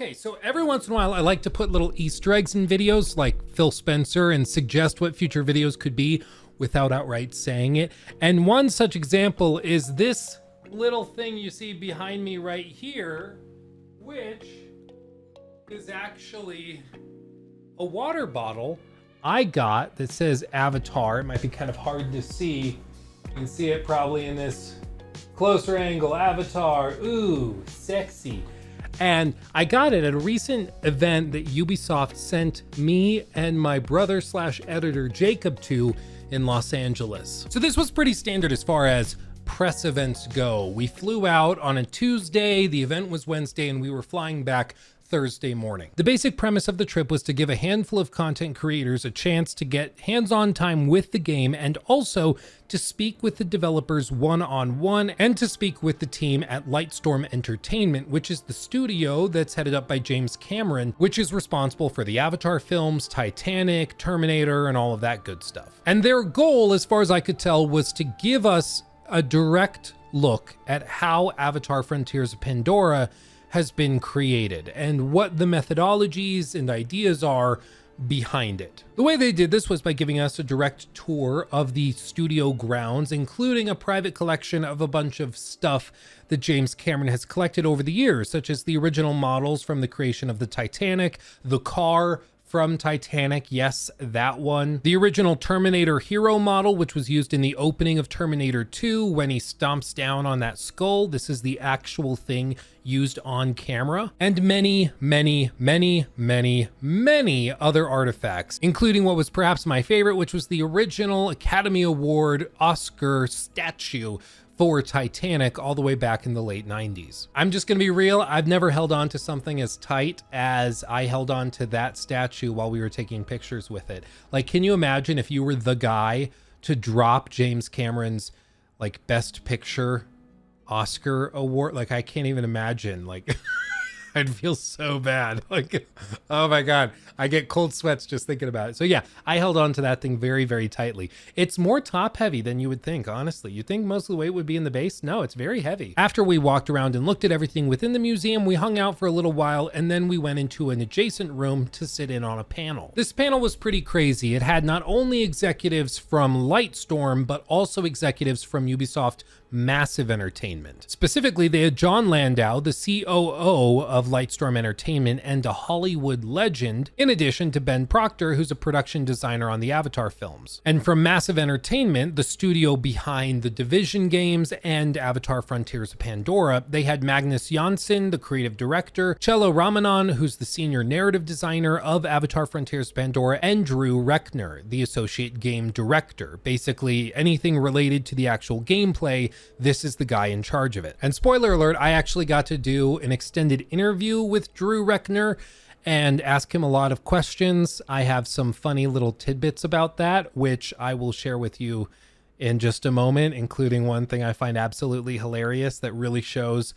Okay, so every once in a while I like to put little Easter eggs in videos like Phil Spencer and suggest what future videos could be without outright saying it. And one such example is this little thing you see behind me right here, which is actually a water bottle I got that says Avatar. It might be kind of hard to see. You can see it probably in this closer angle. Avatar, ooh, sexy. And I got it at a recent event that Ubisoft sent me and my brother / editor Jacob to in Los Angeles. So this was pretty standard as far as press events go. We flew out on a Tuesday, the event was Wednesday, and we were flying back Thursday morning. The basic premise of the trip was to give a handful of content creators a chance to get hands-on time with the game and also to speak with the developers one-on-one and to speak with the team at Lightstorm Entertainment, which is the studio that's headed up by James Cameron, which is responsible for the Avatar films, Titanic, Terminator, and all of that good stuff. And their goal, as far as I could tell, was to give us a direct look at how Avatar Frontiers of Pandora has been created and what the methodologies and ideas are behind it. The way they did this was by giving us a direct tour of the studio grounds, including a private collection of a bunch of stuff that James Cameron has collected over the years, such as the original models from the creation of the Titanic, the car from Titanic, yes, that one. The original Terminator hero model, which was used in the opening of Terminator 2 when he stomps down on that skull. This is the actual thing used on camera. And many, many, many, many, many other artifacts, including what was perhaps my favorite, which was the original Academy Award Oscar statue for Titanic all the way back in the late 90s. I'm just gonna be real, I've never held on to something as tight as I held on to that statue while we were taking pictures with it. Like, can you imagine if you were the guy to drop James Cameron's like Best Picture Oscar award? Like, I can't even imagine, like, I'd feel so bad. Like, oh my God, I get cold sweats just thinking about it. So yeah, I held on to that thing very, very tightly. It's more top heavy than you would think, honestly. You think most of the weight would be in the base? No, it's very heavy. After we walked around and looked at everything within the museum, we hung out for a little while and then we went into an adjacent room to sit in on a panel. This panel was pretty crazy. It had not only executives from Lightstorm, but also executives from Ubisoft Massive Entertainment. Specifically, they had John Landau, the COO of Lightstorm Entertainment and a Hollywood legend, in addition to Ben Proctor, who's a production designer on the Avatar films. And from Massive Entertainment, the studio behind the Division games and Avatar Frontiers of Pandora, they had Magnus Janssen, the creative director, Cello Ramanan, who's the senior narrative designer of Avatar Frontiers of Pandora, and Drew Reckner, the associate game director. Basically, anything related to the actual gameplay, this is the guy in charge of it. And spoiler alert, I actually got to do an extended interview with Drew Reckner and ask him a lot of questions. I have some funny little tidbits about that, which I will share with you in just a moment, including one thing I find absolutely hilarious that really shows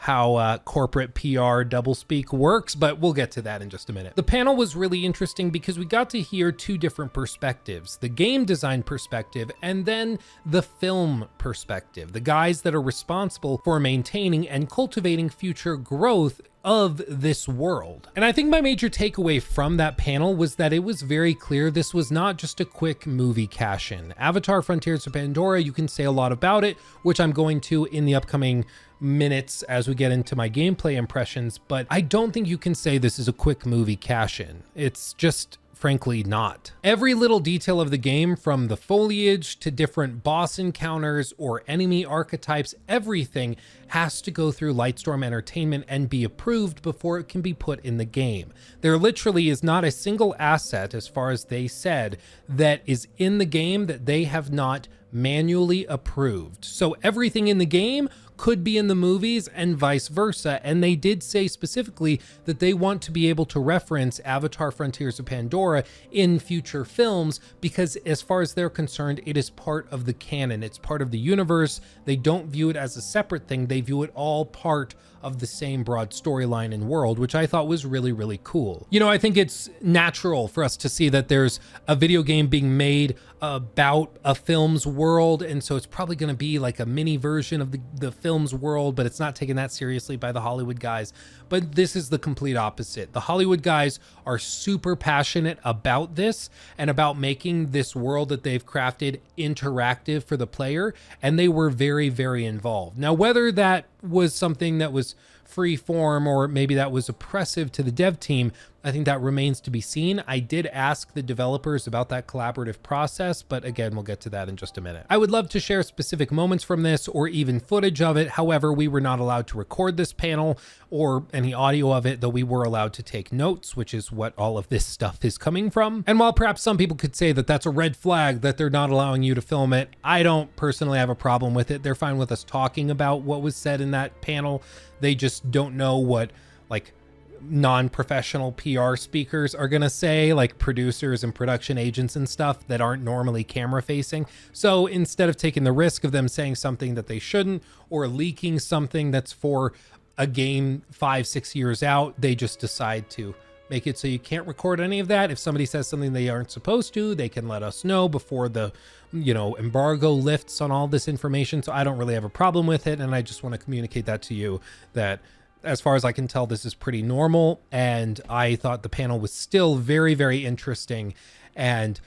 how corporate PR doublespeak works, but we'll get to that in just a minute. The panel was really interesting because we got to hear two different perspectives, the game design perspective and then the film perspective, the guys that are responsible for maintaining and cultivating future growth of this world. And I think my major takeaway from that panel was that it was very clear this was not just a quick movie cash-in. Avatar Frontiers of Pandora, you can say a lot about it, which I'm going to in the upcoming minutes as we get into my gameplay impressions, but I don't think you can say this is a quick movie cash-in. It's just frankly not. Every little detail of the game, from the foliage to different boss encounters or enemy archetypes, everything has to go through Lightstorm Entertainment and be approved before it can be put in the game. There literally is not a single asset, as far as they said, that is in the game that they have not manually approved. So everything in the game could be in the movies and vice versa. And they did say specifically that they want to be able to reference Avatar Frontiers of Pandora in future films because as far as they're concerned, it is part of the canon. It's part of the universe. They don't view it as a separate thing. They view it all part of the same broad storyline and world, which I thought was really, really cool. You know, I think it's natural for us to see that there's a video game being made about a film's world, and so it's probably going to be like a mini version of the film's world, but it's not taken that seriously by the Hollywood guys. But this is the complete opposite. The Hollywood guys are super passionate about this and about making this world that they've crafted interactive for the player, and they were very, very involved. Now, whether that was something that was free form or maybe that was oppressive to the dev team, I think that remains to be seen. I did ask the developers about that collaborative process, but again, we'll get to that in just a minute. I would love to share specific moments from this or even footage of it. However, we were not allowed to record this panel or any audio of it, though we were allowed to take notes, which is what all of this stuff is coming from. And while perhaps some people could say that that's a red flag that they're not allowing you to film it, I don't personally have a problem with it. They're fine with us talking about what was said in that panel. They just don't know what like non-professional PR speakers are gonna say, like producers and production agents and stuff that aren't normally camera facing. So instead of taking the risk of them saying something that they shouldn't or leaking something that's for a game 5-6 years out, they just decide to make it so you can't record any of that. If somebody says something they aren't supposed to, they can let us know before the, you know, embargo lifts on all this information. So I don't really have a problem with it, and I just want to communicate that to you, that as far as I can tell, this is pretty normal. And I thought the panel was still very, very interesting. And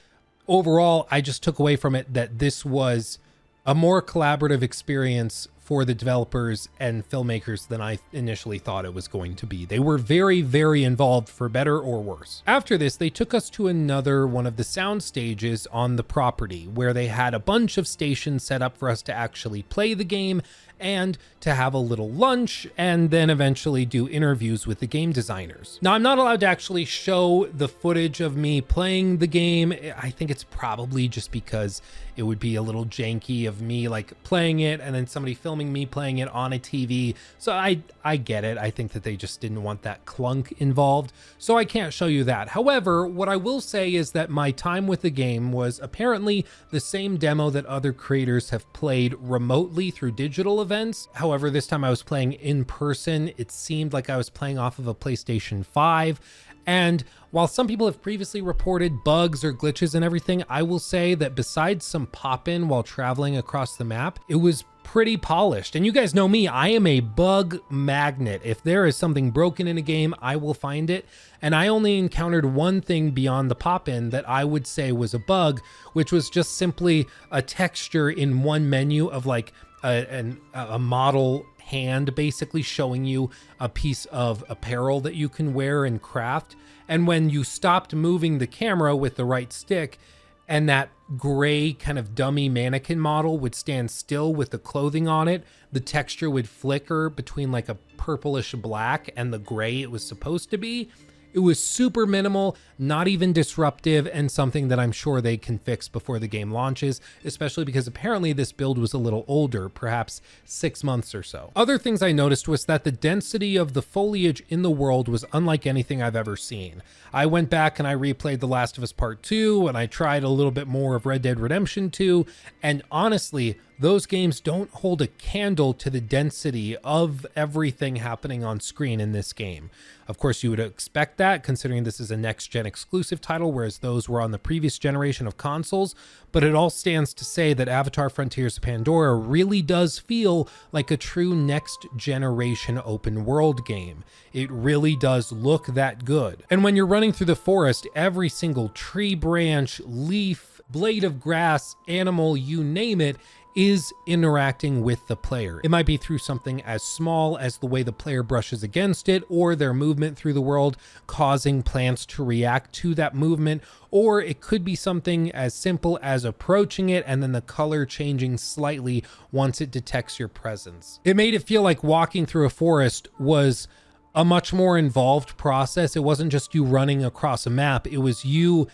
overall, I just took away from it that this was a more collaborative experience for the developers and filmmakers than I initially thought it was going to be. They were very, very involved, for better or worse. After this, they took us to another one of the sound stages on the property, where they had a bunch of stations set up for us to actually play the game and to have a little lunch, and then eventually do interviews with the game designers. Now, I'm not allowed to actually show the footage of me playing the game. I think it's probably just because it would be a little janky of me like playing it and then somebody filming me playing it on a TV. So I get it. I think that they just didn't want that clunk involved. So I can't show you that. However, what I will say is that my time with the game was apparently the same demo that other creators have played remotely through digital events. However, this time I was playing in person. It seemed like I was playing off of a PlayStation 5. And while some people have previously reported bugs or glitches and everything, I will say that besides some pop-in while traveling across the map, it was pretty polished. And you guys know me, I am a bug magnet. If there is something broken in a game, I will find it. And I only encountered one thing beyond the pop-in that I would say was a bug, which was just simply a texture in one menu of like a model hand basically showing you a piece of apparel that you can wear and craft. And when you stopped moving the camera with the right stick, and that gray kind of dummy mannequin model would stand still with the clothing on it, the texture would flicker between like a purplish black and the gray it was supposed to be. It was super minimal, not even disruptive, and something that I'm sure they can fix before the game launches, especially because apparently this build was a little older, perhaps 6 months or so. Other things I noticed was that the density of the foliage in the world was unlike anything I've ever seen. I went back and I replayed The Last of Us Part 2, and I tried a little bit more of Red Dead Redemption 2, and honestly, those games don't hold a candle to the density of everything happening on screen in this game. Of course, you would expect that, considering this is a next-gen exclusive title, whereas those were on the previous generation of consoles, but it all stands to say that Avatar: Frontiers of Pandora really does feel like a true next-generation open-world game. It really does look that good. And when you're running through the forest, every single tree branch, leaf, blade of grass, animal, you name it, is interacting with the player. It might be through something as small as the way the player brushes against it, or their movement through the world causing plants to react to that movement, or it could be something as simple as approaching it and then the color changing slightly once it detects your presence. It made it feel like walking through a forest was a much more involved process. It wasn't just you running across a map, it was you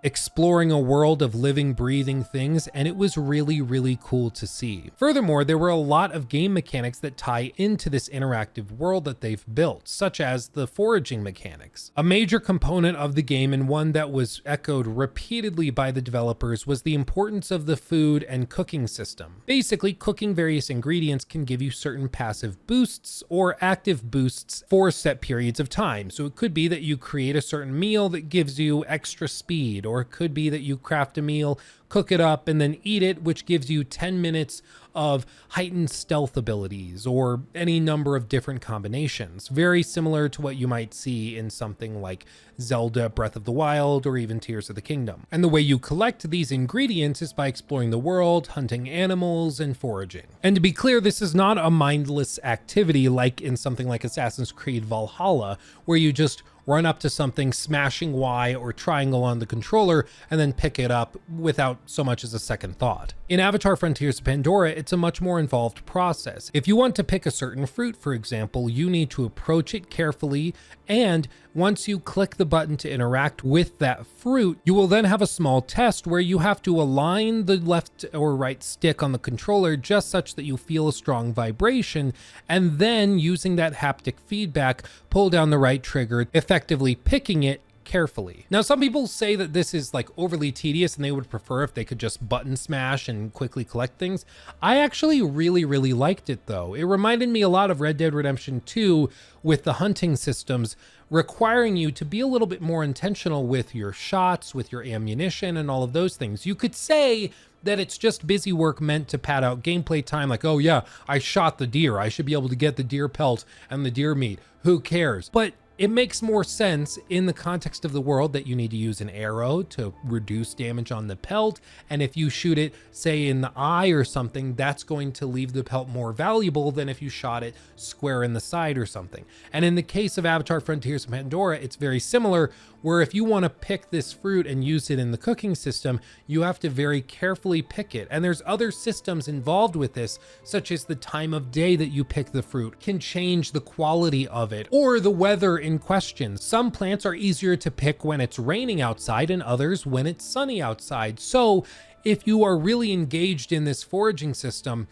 exploring a world of living, breathing things, and it was really, really cool to see. Furthermore, there were a lot of game mechanics that tie into this interactive world that they've built, such as the foraging mechanics. A major component of the game, and one that was echoed repeatedly by the developers, was the importance of the food and cooking system. Basically, cooking various ingredients can give you certain passive boosts or active boosts for set periods of time. So it could be that you create a certain meal that gives you extra speed, or it could be that you craft a meal, cook it up, and then eat it, which gives you 10 minutes of heightened stealth abilities, or any number of different combinations. Very similar to what you might see in something like Zelda Breath of the Wild, or even Tears of the Kingdom. And the way you collect these ingredients is by exploring the world, hunting animals, and foraging. And to be clear, this is not a mindless activity like in something like Assassin's Creed Valhalla, where you just run up to something, smashing Y or triangle on the controller, and then pick it up without so much as a second thought. In Avatar: Frontiers of Pandora, it's a much more involved process. If you want to pick a certain fruit, for example, you need to approach it carefully, and once you click the button to interact with that fruit, you will then have a small test where you have to align the left or right stick on the controller just such that you feel a strong vibration, and then using that haptic feedback, pull down the right trigger, effectively picking it carefully. Now, some people say that this is like overly tedious and they would prefer if they could just button smash and quickly collect things. I actually really liked it though. It reminded me a lot of Red Dead Redemption 2 with the hunting systems, requiring you to be a little bit more intentional with your shots, with your ammunition, and all of those things. You could say that it's just busy work meant to pad out gameplay time, like, oh yeah, I shot the deer, I should be able to get the deer pelt and the deer meat, who cares? But it makes more sense in the context of the world that you need to use an arrow to reduce damage on the pelt. And if you shoot it, say in the eye or something, that's going to leave the pelt more valuable than if you shot it square in the side or something. And in the case of Avatar: Frontiers of Pandora, it's very similar, where if you want to pick this fruit and use it in the cooking system, you have to very carefully pick it. And there's other systems involved with this, such as the time of day that you pick the fruit can change the quality of it, or the weather in question. Some plants are easier to pick when it's raining outside and others when it's sunny outside. So if you are really engaged in this foraging system,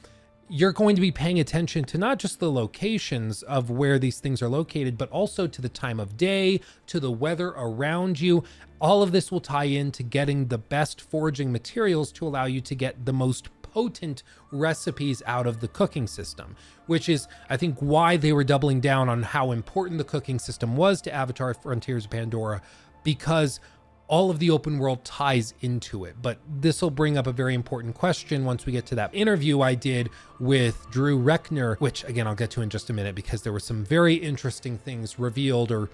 you're going to be paying attention to not just the locations of where these things are located, but also to the time of day, to the weather around you. All of this will tie into getting the best foraging materials to allow you to get the most potent recipes out of the cooking system, which is, I think, why they were doubling down on how important the cooking system was to Avatar: Frontiers of Pandora, because all of the open world ties into it. But this will bring up a very important question once we get to that interview I did with Drew Reckner, which again, I'll get to in just a minute, because there were some very interesting things revealed, or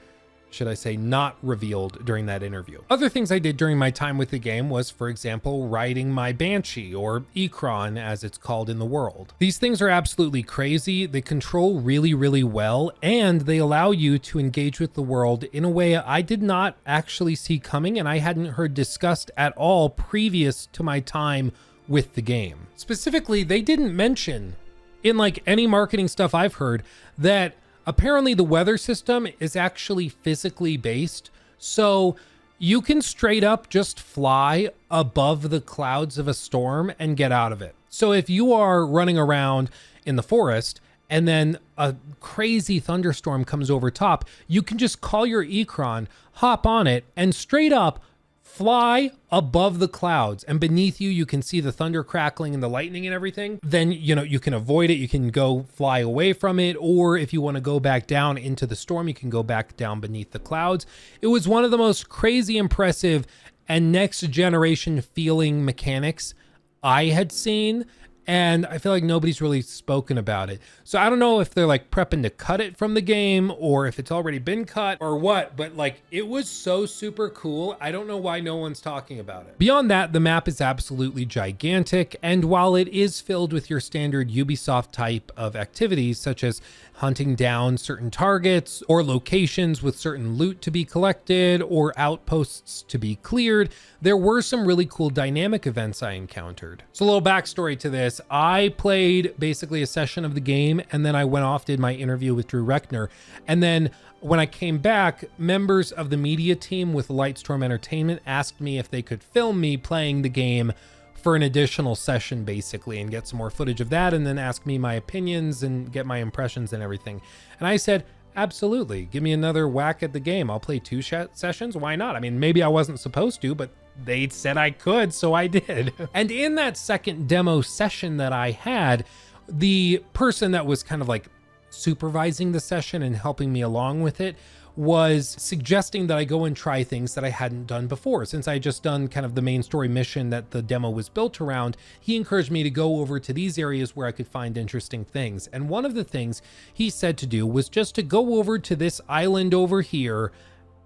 should I say not revealed, during that interview. Other things I did during my time with the game was, for example, riding my Banshee, or Ikron as it's called in the world. These things are absolutely crazy. They control really well, and they allow you to engage with the world in a way I did not actually see coming, and I hadn't heard discussed at all previous to my time with the game. Specifically, they didn't mention in like any marketing stuff I've heard that apparently the weather system is actually physically based, so you can straight up just fly above the clouds of a storm and get out of it. So if you are running around in the forest and then a crazy thunderstorm comes over top, you can just call your Ikron, hop on it, and straight up fly above the clouds, and beneath you can see the thunder crackling and the lightning and everything. Then you can avoid it, you can go fly away from it, or if you want to go back down into the storm, you can go back down beneath the clouds. It was one of the most crazy impressive and next generation feeling mechanics I had seen, and I feel like nobody's really spoken about it. So I don't know if they're like prepping to cut it from the game, or if it's already been cut or what, but like it was so super cool. I don't know why no one's talking about it. Beyond that, the map is absolutely gigantic, and while it is filled with your standard Ubisoft type of activities, such as hunting down certain targets or locations with certain loot to be collected or outposts to be cleared, there were some really cool dynamic events I encountered. So a little backstory to this. this. I played basically a session of the game, and then I went off, did my interview with Drew Reckner. And then when I came back, members of the media team with Lightstorm Entertainment asked me if they could film me playing the game for an additional session, basically, and get some more footage of that, and then ask me my opinions and get my impressions and everything. And I said, absolutely, give me another whack at the game. I'll play 2 sessions. Why not? I mean, maybe I wasn't supposed to, but they said I could, so I did. And in that second demo session that I had, the person that was kind of like supervising the session and helping me along with it was suggesting that I go and try things that I hadn't done before. Since I had just done kind of the main story mission that the demo was built around, he encouraged me to go over to these areas where I could find interesting things. And one of the things he said to do was just to go over to this island over here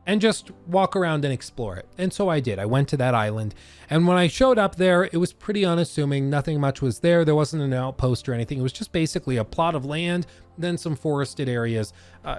and just walk around and explore it. And so I did. I went to that island, and when I showed up there, it was pretty unassuming. Nothing much was there. There wasn't an outpost or anything. It was just basically a plot of land, then some forested areas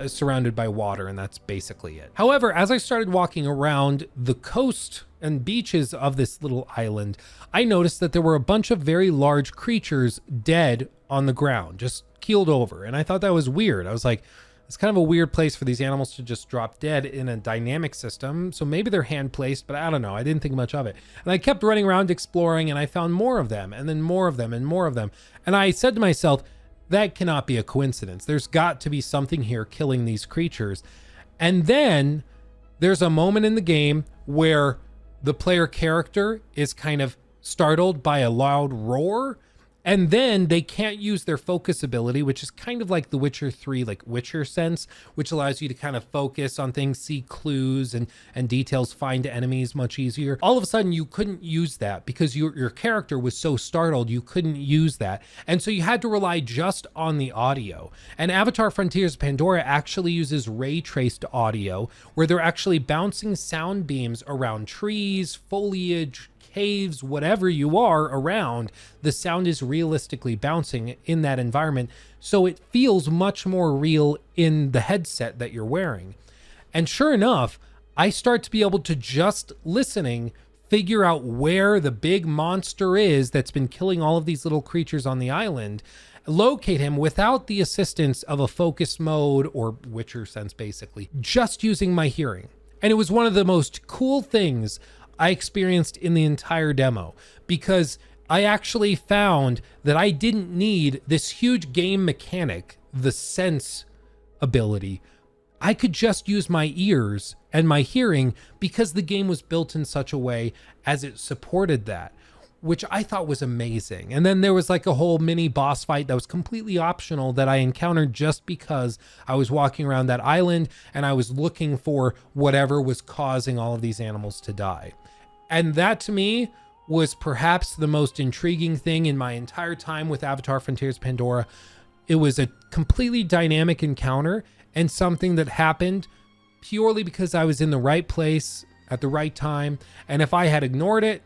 surrounded by water, and that's basically it. However, as I started walking around the coast and beaches of this little island, I noticed that there were a bunch of very large creatures dead on the ground, just keeled over. And I thought that was weird. I was like, it's kind of a weird place for these animals to just drop dead in a dynamic system. So maybe they're hand placed, but I don't know. I didn't think much of it. And I kept running around exploring, and I found more of them, and then more of them, and more of them. And I said to myself, that cannot be a coincidence. There's got to be something here killing these creatures. And then there's a moment in the game where the player character is kind of startled by a loud roar, and then they can't use their focus ability, which is kind of like the Witcher 3, like Witcher sense, which allows you to kind of focus on things, see clues and details, find enemies much easier. All of a sudden, you couldn't use that because your character was so startled, you couldn't use that. And so you had to rely just on the audio. And Avatar Frontiers of Pandora actually uses ray traced audio, where they're actually bouncing sound beams around trees, foliage, caves, whatever you are around. The sound is realistically bouncing in that environment, so it feels much more real in the headset that you're wearing. And sure enough, I start to be able to, just listening, figure out where the big monster is that's been killing all of these little creatures on the island, locate him without the assistance of a focus mode or Witcher sense, basically, just using my hearing. And it was one of the most cool things I experienced in the entire demo, because I actually found that I didn't need this huge game mechanic, the sense ability. I could just use my ears and my hearing, because the game was built in such a way as it supported that, which I thought was amazing. And then there was like a whole mini boss fight that was completely optional that I encountered just because I was walking around that island and I was looking for whatever was causing all of these animals to die. And that, to me, was perhaps the most intriguing thing in my entire time with Avatar Frontiers of Pandora. It was a completely dynamic encounter, and something that happened purely because I was in the right place at the right time. And if I had ignored it,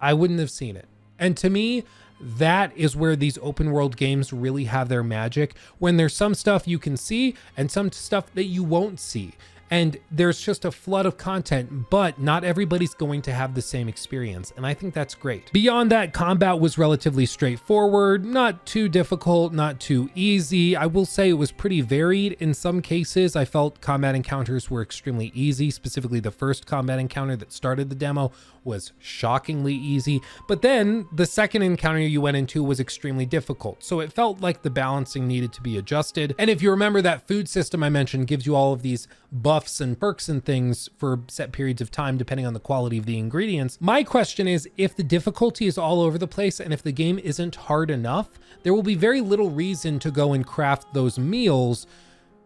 I wouldn't have seen it. And to me, that is where these open world games really have their magic, when there's some stuff you can see and some stuff that you won't see. And there's just a flood of content, but not everybody's going to have the same experience. And I think that's great. Beyond that, combat was relatively straightforward, not too difficult, not too easy. I will say it was pretty varied. In some cases, I felt combat encounters were extremely easy. Specifically, the first combat encounter that started the demo was shockingly easy. But then the second encounter you went into was extremely difficult. So it felt like the balancing needed to be adjusted. And if you remember, that food system I mentioned gives you all of these buffs and perks and things for set periods of time, depending on the quality of the ingredients. My question is, if the difficulty is all over the place and if the game isn't hard enough, there will be very little reason to go and craft those meals.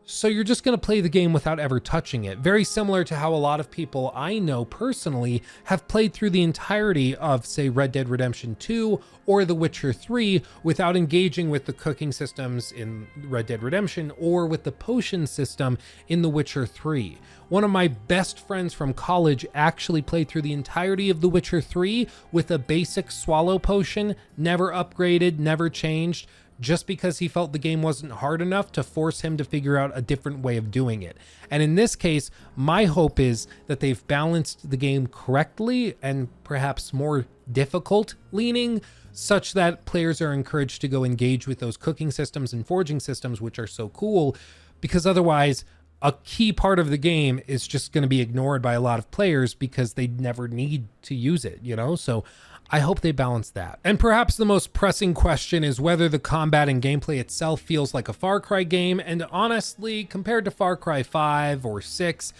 So you're just going to play the game without ever touching it. Very similar to how a lot of people I know personally have played through the entirety of, say, Red Dead Redemption 2 or The Witcher 3 without engaging with the cooking systems in Red Dead Redemption or with the potion system in The Witcher 3. One of my best friends from college actually played through the entirety of The Witcher 3 with a basic swallow potion, never upgraded, never changed, just because he felt the game wasn't hard enough to force him to figure out a different way of doing it. And in this case, my hope is that they've balanced the game correctly and perhaps more difficult leaning, such that players are encouraged to go engage with those cooking systems and forging systems, which are so cool, because otherwise a key part of the game is just going to be ignored by a lot of players because they never need to use it, you know? So I hope they balance that. And perhaps the most pressing question is whether the combat and gameplay itself feels like a Far Cry game. And honestly, compared to Far Cry 5 or 6,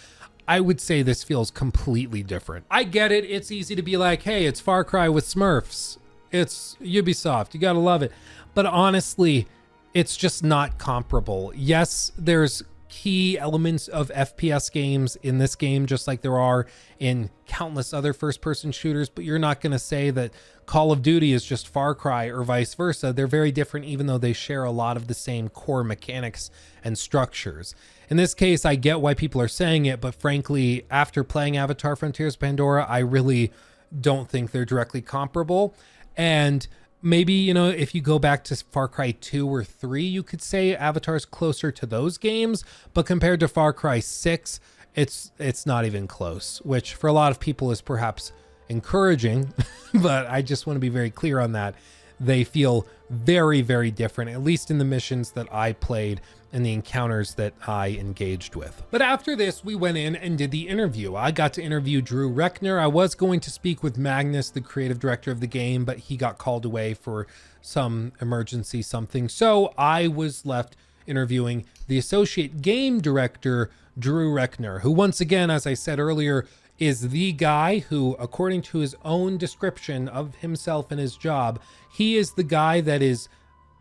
I would say this feels completely different. I get it. It's easy to be like, hey, it's Far Cry with Smurfs. It's Ubisoft. You gotta love it. But honestly, it's just not comparable. Yes, there's key elements of FPS games in this game, just like there are in countless other first-person shooters, but you're not going to say that Call of Duty is just Far Cry or vice versa. They're very different, even though they share a lot of the same core mechanics and structures. In this case, I get why people are saying it, but frankly, after playing Avatar: Frontiers of Pandora, I really don't think they're directly comparable. And maybe, you know, if you go back to Far Cry 2 or 3, you could say Avatar's closer to those games, but compared to Far Cry 6, it's not even close, which for a lot of people is perhaps encouraging, but I just want to be very clear on that. They feel very, very different, at least in the missions that I played and the encounters that I engaged with. But after this, we went in and did the interview. I got to interview Drew Reckner. I was going to speak with Magnus, the creative director of the game, but he got called away for some emergency something. So I was left interviewing the associate game director, Drew Reckner, who once again, as I said earlier, is the guy who, according to his own description of himself and his job, he is the guy that is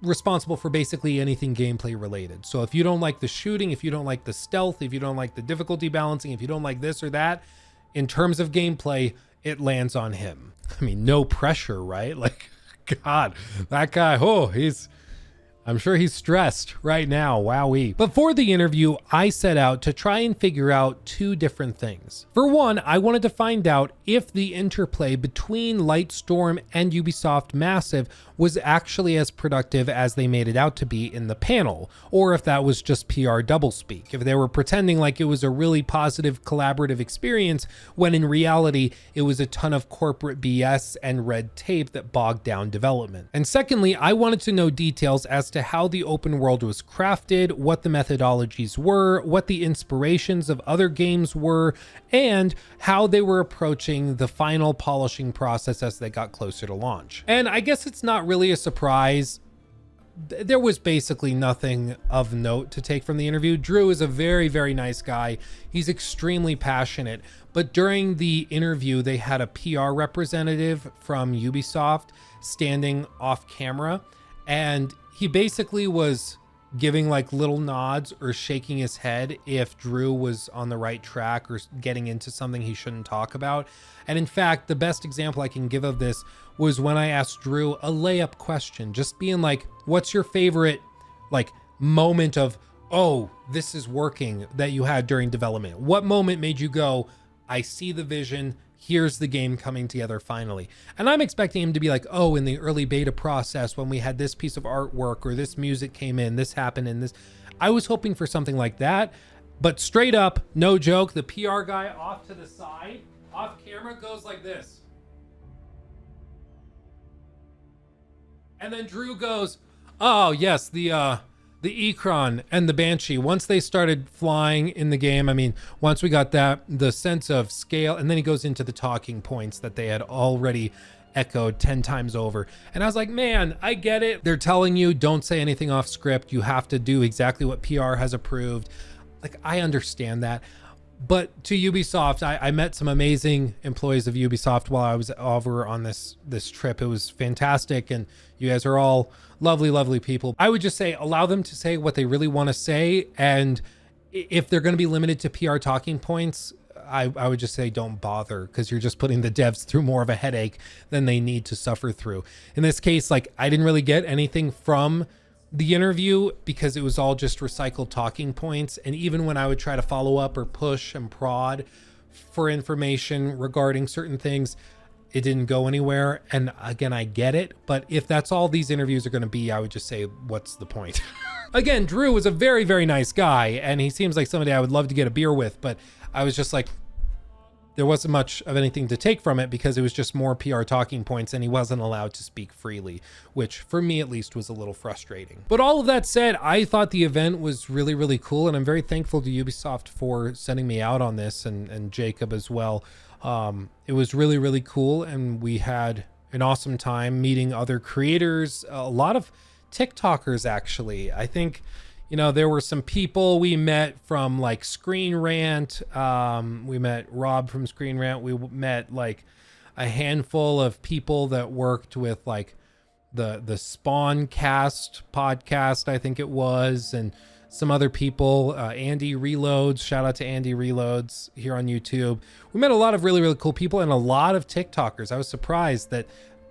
responsible for basically anything gameplay related. So if you don't like the shooting, if you don't like the stealth, if you don't like the difficulty balancing, if you don't like this or that, in terms of gameplay, it lands on him. I mean, no pressure, right? Like, God, that guy, I'm sure he's stressed right now. Wowee. But for the interview, I set out to try and figure out two different things. For one, I wanted to find out if the interplay between Lightstorm and Ubisoft Massive was actually as productive as they made it out to be in the panel, or if that was just PR doublespeak, if they were pretending like it was a really positive collaborative experience, when in reality, it was a ton of corporate BS and red tape that bogged down development. And secondly, I wanted to know details as to how the open world was crafted, what the methodologies were, what the inspirations of other games were, and how they were approaching the final polishing process as they got closer to launch. And I guess it's not really a surprise. There was basically nothing of note to take from the interview. Drew is a very, very nice guy. He's extremely passionate. But during the interview, they had a PR representative from Ubisoft standing off camera, and he basically was giving like little nods or shaking his head if Drew was on the right track or getting into something he shouldn't talk about. And in fact, the best example I can give of this was when I asked Drew a layup question, just being like, what's your favorite like moment of, oh, this is working, that you had during development? What moment made you go, I see the vision, here's the game coming together finally? And I'm expecting him to be like, oh, in the early beta process, when we had this piece of artwork or this music came in, this happened and this. I was hoping for something like that, but straight up, no joke, the PR guy off to the side, off camera, goes like this. And then Drew goes, oh yes, the Ekron and the Banshee, once they started flying in the game, I mean, once we got that, the sense of scale, and then he goes into the talking points that they had already echoed 10 times over. And I was like, man, I get it. They're telling you, don't say anything off script. You have to do exactly what PR has approved. Like, I understand that. But to Ubisoft, I met some amazing employees of Ubisoft while I was over on this trip. It was fantastic, and you guys are all lovely, lovely people. I would just say, allow them to say what they really want to say, and if they're going to be limited to PR talking points, I would just say don't bother, because you're just putting the devs through more of a headache than they need to suffer through. In this case, like, I didn't really get anything from the interview because it was all just recycled talking points. And even when I would try to follow up or push and prod for information regarding certain things, it didn't go anywhere. And again, I get it, but if that's all these interviews are going to be, I would just say, what's the point? Again, Drew is a very, very nice guy, and he seems like somebody I would love to get a beer with, but I was just like, there wasn't much of anything to take from it because it was just more PR talking points and he wasn't allowed to speak freely, which for me at least was a little frustrating. But all of that said, I thought the event was really, really cool, and I'm very thankful to Ubisoft for sending me out on this, and Jacob as well. It was really, really cool, and we had an awesome time meeting other creators, a lot of TikTokers actually. I think, you know, there were some people we met from like Screen Rant. We met Rob from Screen Rant. We met like a handful of people that worked with like the Spawn Cast podcast, I think it was, and some other people. Andy Reloads, shout out to Andy Reloads here on YouTube. We met a lot of really, really cool people and a lot of TikTokers. I was surprised that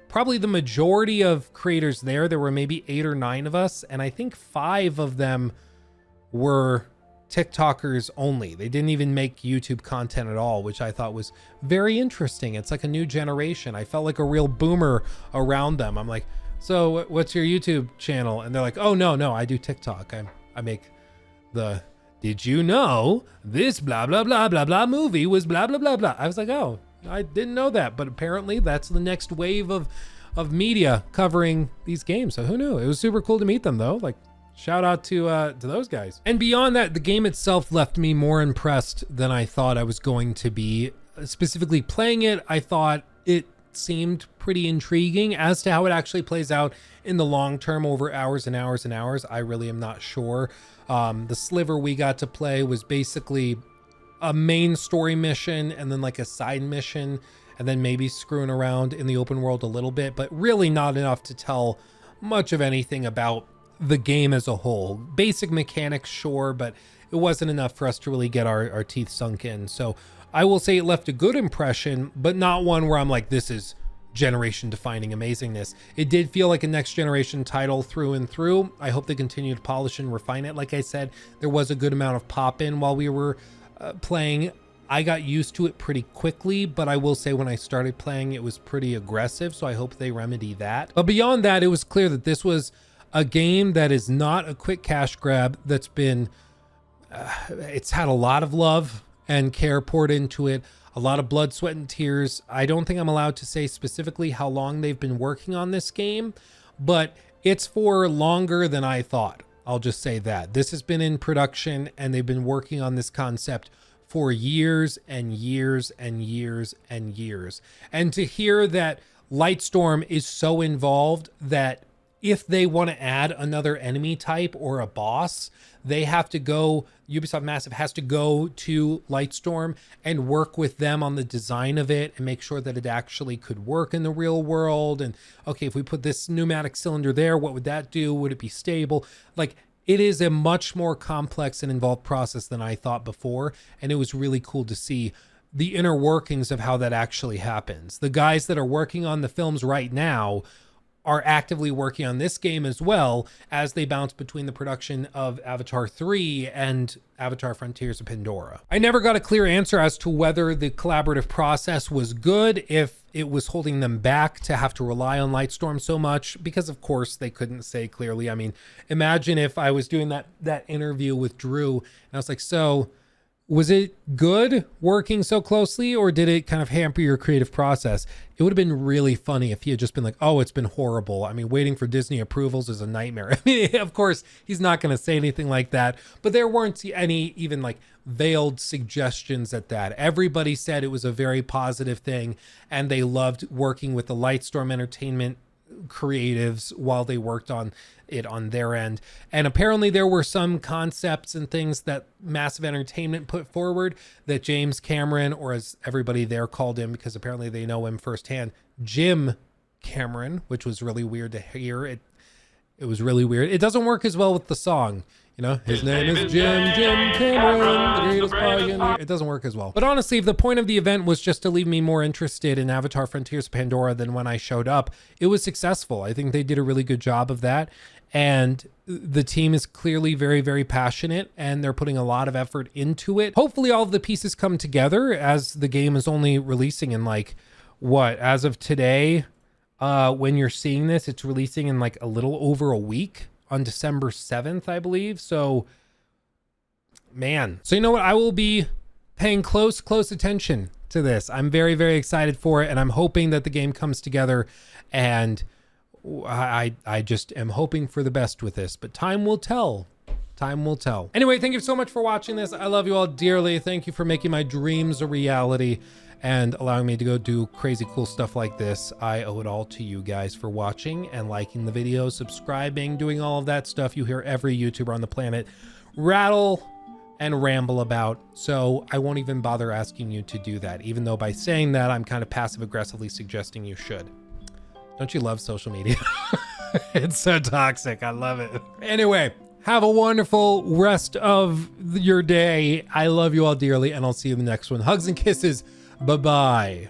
probably the majority of creators there were maybe 8 or 9 of us, and I think 5 of them were TikTokers only. They didn't even make YouTube content at all, which I thought was very interesting. It's like a new generation. I felt like a real boomer around them. I'm like, so what's your YouTube channel? And they're like, oh, no, I do TikTok. I make the, did you know this blah, blah, blah, blah, blah movie was blah, blah, blah, blah. I was like, oh, I didn't know that, but apparently that's the next wave of media covering these games. So who knew? It was super cool to meet them though. Like, shout out to those guys. And beyond that, the game itself left me more impressed than I thought I was going to be. Specifically playing it, I thought it seemed pretty intriguing. As to how it actually plays out in the long term over hours and hours and hours, I really am not sure. The sliver we got to play was basically a main story mission and then like a side mission and then maybe screwing around in the open world a little bit, but really not enough to tell much of anything about the game as a whole. Basic mechanics, sure, but it wasn't enough for us to really get our teeth sunk in. So I will say it left a good impression, but not one where I'm like, this is generation defining amazingness. It did feel like a next generation title through and through. I hope they continue to polish and refine it. Like I said, there was a good amount of pop in while we were playing. I got used to it pretty quickly, but I will say when I started playing, it was pretty aggressive. So I hope they remedy that. But beyond that, it was clear that this was a game that is not a quick cash grab. That's been, it's had a lot of love and care poured into it, a lot of blood, sweat, and tears. I don't think I'm allowed to say specifically how long they've been working on this game, but it's for longer than I thought. I'll just say that. This has been in production and they've been working on this concept for years and years and years and years. And to hear that Lightstorm is so involved that if they want to add another enemy type or a boss, they have to go, Ubisoft Massive has to go to Lightstorm and work with them on the design of it and make sure that it actually could work in the real world. And okay, if we put this pneumatic cylinder there, what would that do? Would it be stable? Like, it is a much more complex and involved process than I thought before. And it was really cool to see the inner workings of how that actually happens. The guys that are working on the films right now are actively working on this game as well as they bounce between the production of Avatar 3 and Avatar Frontiers of Pandora. I never got a clear answer as to whether the collaborative process was good, if it was holding them back to have to rely on Lightstorm so much, because of course they couldn't say clearly. I mean, imagine if I was doing that interview with Drew and I was like, so was it good working so closely, or did it kind of hamper your creative process? It would have been really funny if he had just been like, oh, it's been horrible. I mean, waiting for Disney approvals is a nightmare. I mean, of course, he's not going to say anything like that, but there weren't any even like veiled suggestions at that. Everybody said it was a very positive thing, and they loved working with the Lightstorm Entertainment creatives while they worked on it on their end. And apparently there were some concepts and things that Massive Entertainment put forward that James Cameron, or as everybody there called him because apparently they know him firsthand, Jim Cameron, which was really weird to hear. It was really weird. It doesn't work as well with the song. You know, his name is Jim Cameron, the greatest pioneer. It doesn't work as well. But honestly, if the point of the event was just to leave me more interested in Avatar Frontiers of Pandora than when I showed up, it was successful. I think they did a really good job of that. And the team is clearly very, very passionate, and they're putting a lot of effort into it. Hopefully all of the pieces come together, as the game is only releasing in like, what, as of today, when you're seeing this, it's releasing in like a little over a week on December 7th, I believe. So, man. So you know what? I will be paying close attention to this. I'm very, very excited for it, and I'm hoping that the game comes together, and I just am hoping for the best with this, but time will tell. Time will tell. Anyway, thank you so much for watching this. I love you all dearly. Thank you for making my dreams a reality and allowing me to go do crazy cool stuff like this. I owe it all to you guys for watching and liking the video, subscribing, doing all of that stuff you hear every YouTuber on the planet rattle and ramble about. So I won't even bother asking you to do that, even though by saying that, I'm kind of passive aggressively suggesting you should. Don't you love social media? It's so toxic. I love it. Anyway, have a wonderful rest of your day. I love you all dearly, and I'll see you in the next one. Hugs and kisses. Bye-bye.